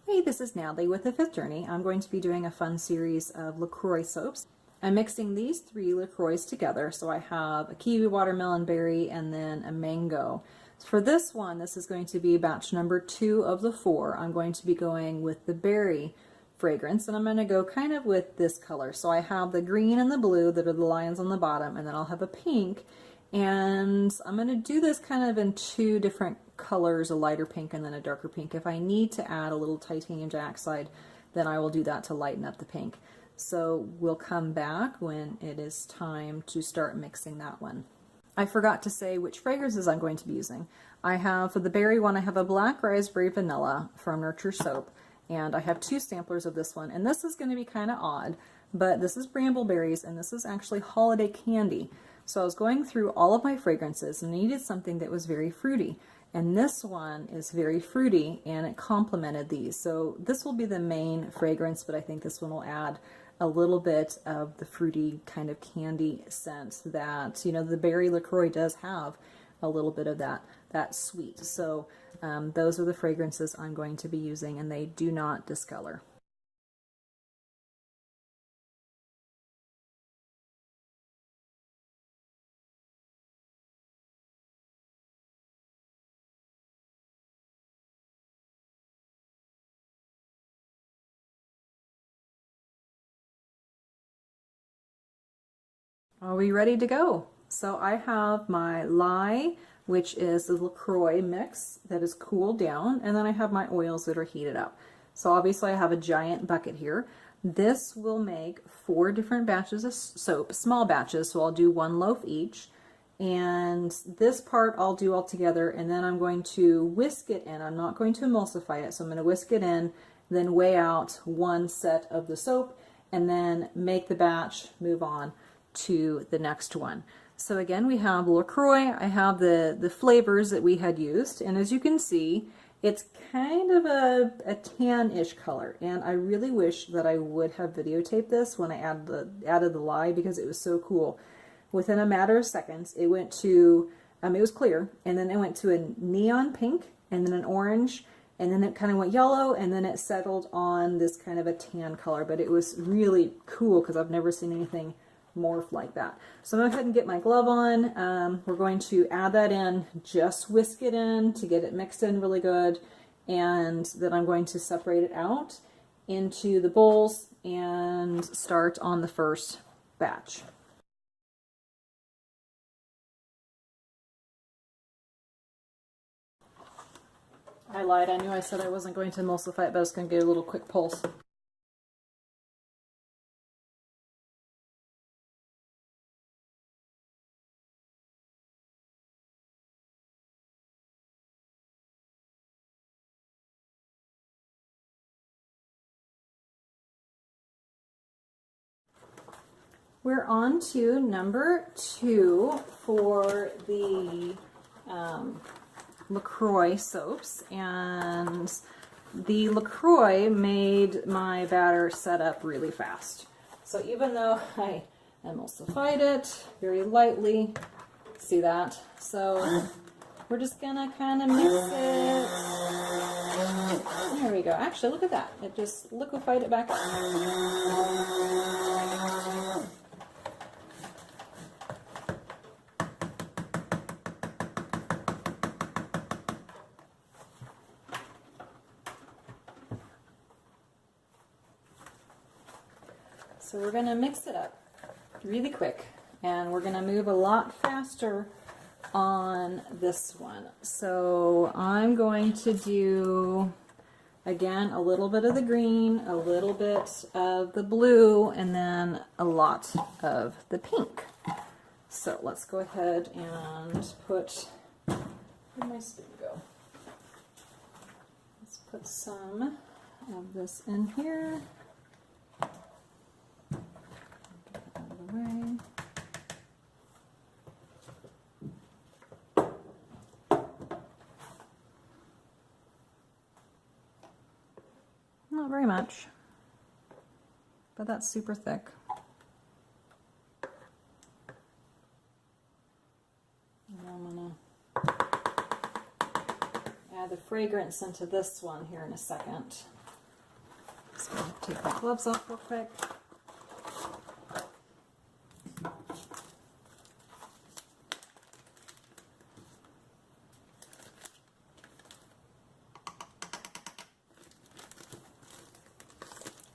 Hey, this is Natalie with the Fifth Journey. I'm going to be doing a fun series of LaCroix soaps. I'm mixing these three LaCroix together, so I have a kiwi, watermelon, berry, and then a mango. For this one, this is going to be batch number 2 of the 4. I'm going to be going with the berry fragrance, and I'm going to go kind of with this color. So I have the green and the blue that are the lions on the bottom, and then I'll have a pink. And I'm going to do this kind of in 2 different colors, a lighter pink and then a darker pink. If I need to add a little titanium dioxide, then I will do that to lighten up the pink. So we'll come back when it is time to start mixing that one. I forgot to say which fragrances I'm going to be using. I have, for the berry one, I have a black raspberry vanilla from Nurture Soap, and I have 2 samplers of this one, and this is going to be kind of odd, but this is brambleberries and this is actually holiday candy. So I was going through all of my fragrances and needed something that was very fruity. And this one is very fruity and it complemented these. So this will be the main fragrance, but I think this one will add a little bit of the fruity kind of candy scent that, you know, the berry LaCroix does have a little bit of that sweet. So those are the fragrances I'm going to be using, and they do not discolor. Are we ready to go? So I have my lye, which is the LaCroix mix that is cooled down, and then I have my oils that are heated up. So obviously I have a giant bucket here. This will make 4 different batches of soap, small batches, so I'll do 1 loaf each. And this part I'll do all together, and then I'm going to whisk it in. I'm not going to emulsify it, so I'm going to whisk it in, then weigh out 1 set of the soap, and then make the batch, move on to the next one. So again, we have LaCroix. I have the flavors that we had used, and as you can see, it's kind of a tan-ish color, and I really wish that I would have videotaped this when I added the lye, because it was so cool. Within a matter of seconds, it went to, it was clear, and then it went to a neon pink, and then an orange, and then it kind of went yellow, and then it settled on this kind of a tan color. But it was really cool because I've never seen anything morph like that. So I'm going to go ahead and get my glove on. We're going to add that in, just whisk it in to get it mixed in really good, and then I'm going to separate it out into the bowls and start on the first batch. I lied. I knew I said I wasn't going to emulsify it, but I was going to get a little quick pulse. We're on to number 2 for the LaCroix soaps, and the LaCroix made my batter set up really fast. So even though I emulsified it very lightly, see that? So we're just gonna kind of mix it. There we go. Actually, look at that. It just liquefied it back up. So we're going to mix it up really quick, and we're going to move a lot faster on this one. So I'm going to do, again, a little bit of the green, a little bit of the blue, and then a lot of the pink. So let's go ahead and put, where'd my spoon go? Let's put some of this in here. Way. Not very much, but that's super thick. And I'm going to add the fragrance into this one here in a second. Just gonna take my gloves off real quick.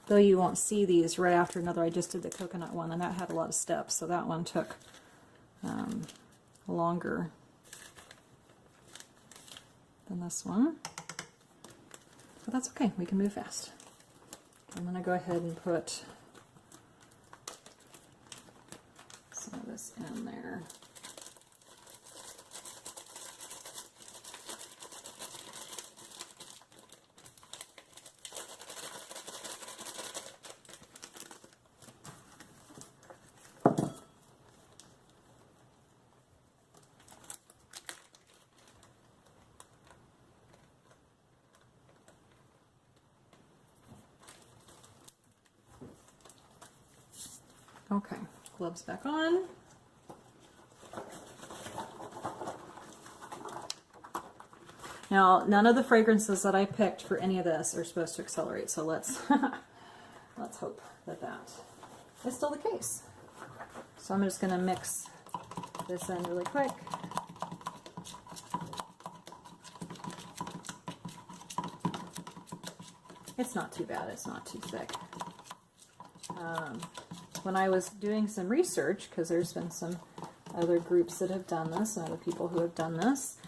Though you won't see these right after another, I just did the coconut one, and that had a lot of steps, so that one took longer than this one. But that's okay, we can move fast. I'm going to go ahead and put some of this in there. Okay, gloves back on. Now, none of the fragrances that I picked for any of this are supposed to accelerate, so let's let's hope that that is still the case. So I'm just going to mix this in really quick. It's not too bad, it's not too thick. When I was doing some research, because there's been some other groups that have done this, and other people who have done this,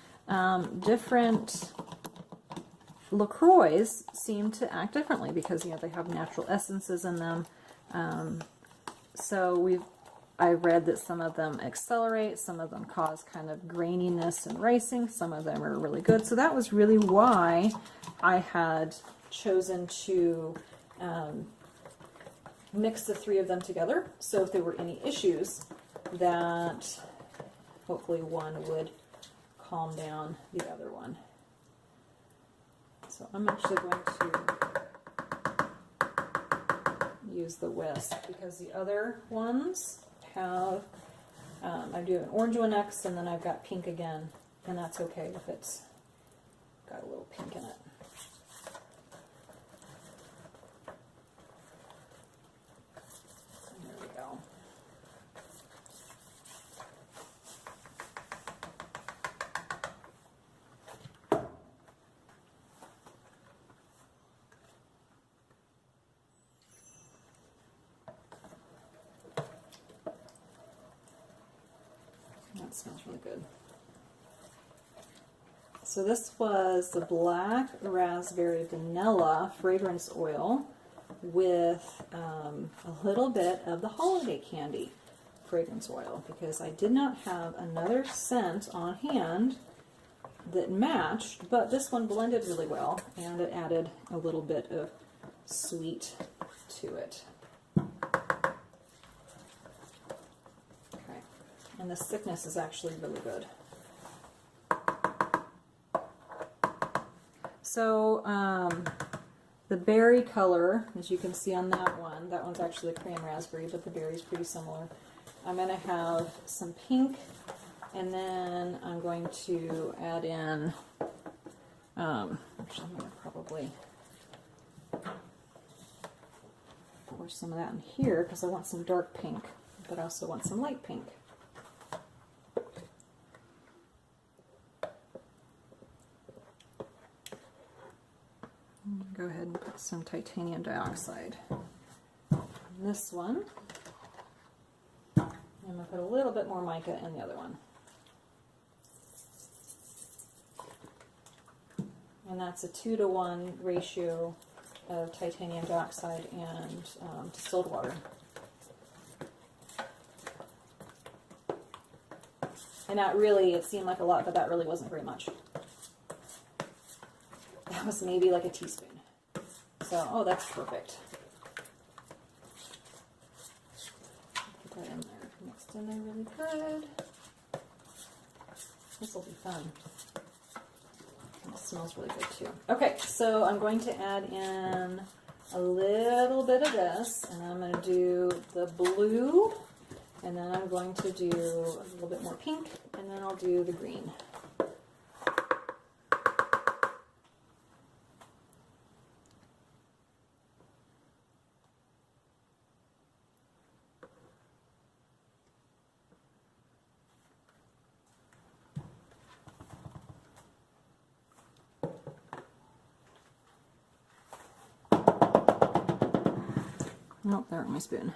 different LaCroix seem to act differently because, you know, they have natural essences in them. I read that some of them accelerate, some of them cause kind of graininess and ricing, some of them are really good. So that was really why I had chosen to mix the three of them together. So if there were any issues, that hopefully one would calm down the other one. So I'm actually going to use the whisk because the other ones have, I do an orange one next, and then I've got pink again, and that's okay if it's got a little pink in it. There we go. That smells really good. So this was the Black Raspberry Vanilla Fragrance Oil with a little bit of the Holiday Candy Fragrance Oil, because I did not have another scent on hand that matched, but this one blended really well, and it added a little bit of sweet to it. And the thickness is actually really good. So the berry color, as you can see on that one's actually a cran raspberry, but the berry is pretty similar. I'm going to have some pink, and then I'm going to add in, actually I'm going to probably pour some of that in here because I want some dark pink, but I also want some light pink. Go ahead and put some titanium dioxide in this one. I'm going to put a little bit more mica in the other one. And that's a 2-to-1 ratio of titanium dioxide and distilled water. And that really, it seemed like a lot, but that really wasn't very much. That was maybe like a teaspoon. So, oh, that's perfect. Put that in there, mixed in there really good. This will be fun. It smells really good too. Okay, so I'm going to add in a little bit of this, and I'm going to do the blue, and then I'm going to do a little bit more pink, and then I'll do the green. Oh, there went my spoon.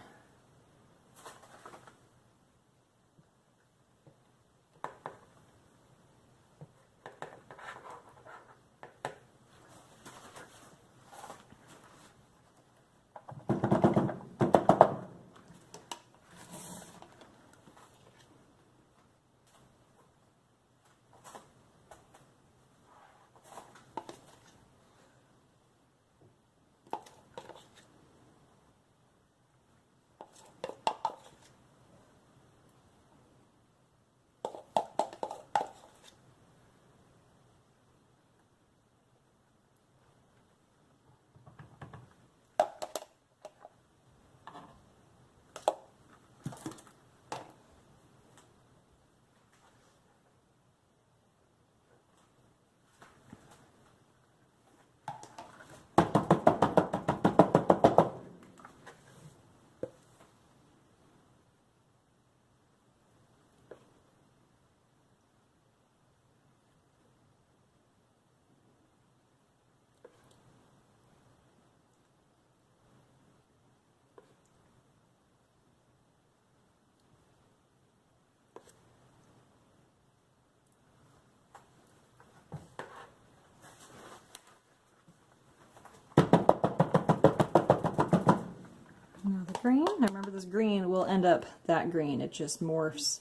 Now the green, now remember this green will end up that green. It just morphs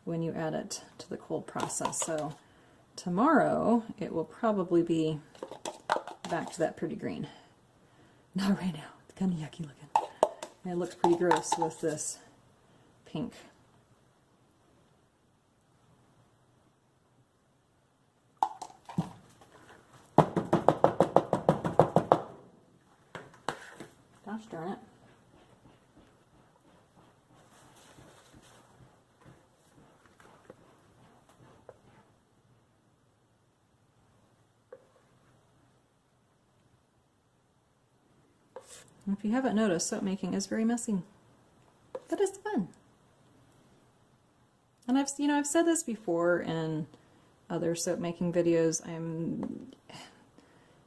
when you add it to the cold process. So tomorrow it will probably be back to that pretty green. Not right now, it's kind of yucky looking. And it looks pretty gross with this pink. Gosh darn it. If you haven't noticed, soap making is very messy, but it's fun. And I've said this before in other soap making videos.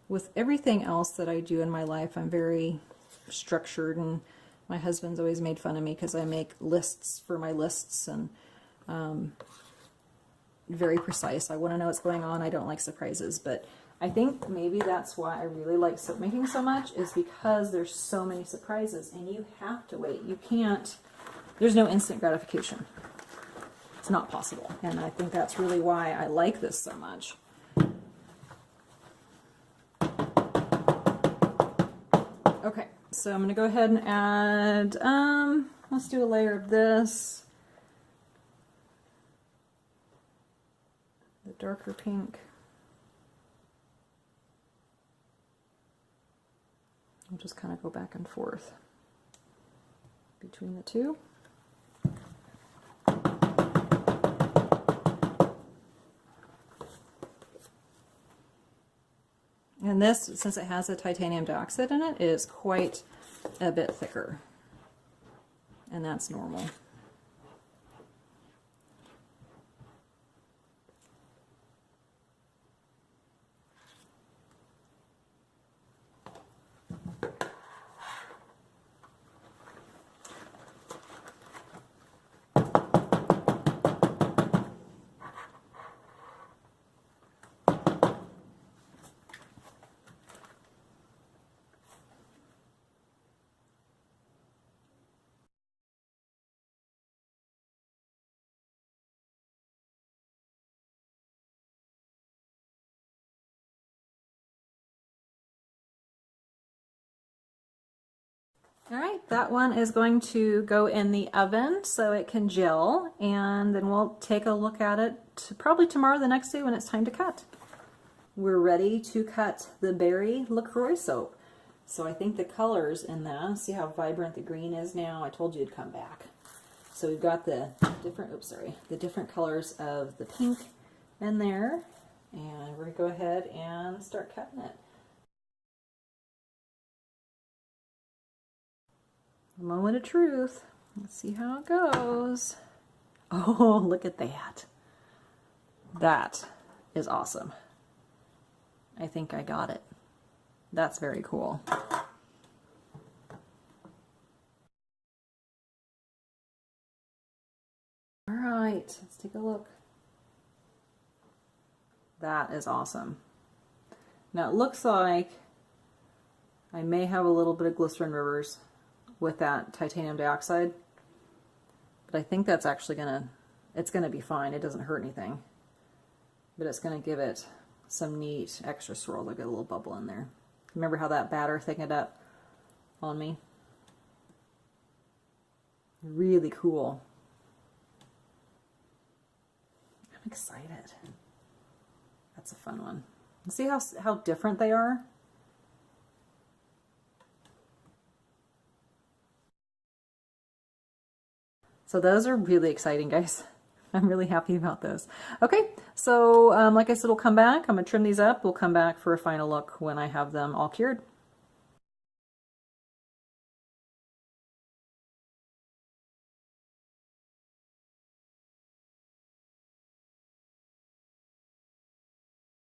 With everything else that I do in my life, I'm very structured, and my husband's always made fun of me because I make lists for my lists, and very precise. I want to know what's going on. I don't like surprises, but I think maybe that's why I really like soap making so much, is because there's so many surprises and you have to wait. You can't, there's no instant gratification. It's not possible. And I think that's really why I like this so much. Okay, so I'm going to go ahead and add, let's do a layer of this. The darker pink. I'll just kind of go back and forth between the two. And this, since it has a titanium dioxide in it, is quite a bit thicker. And that's normal. All right, that one is going to go in the oven so it can gel, and then we'll take a look at it probably tomorrow, the next day when it's time to cut. We're ready to cut the berry LaCroix soap. So I think the colors in that, see how vibrant the green is now? I told you it'd come back. So we've got the different, the different colors of the pink in there, and we're gonna go ahead and start cutting it. A moment of truth. Let's see how it goes. Oh, look at that. That is awesome. I think I got it. That's very cool. right, let's take a look. That is awesome. Now it looks like I may have a little bit of glycerin rivers with that titanium dioxide, but I think that's actually it's gonna be fine. It doesn't hurt anything, but it's gonna give it some neat extra swirl. Look at a little bubble in there. Remember how that batter thickened up on me? Really cool. I'm excited. That's a fun one. See how different they are? So those are really exciting, guys. I'm really happy about those. Okay, so like I said, we'll come back. I'm gonna trim these up. We'll come back for a final look when I have them all cured.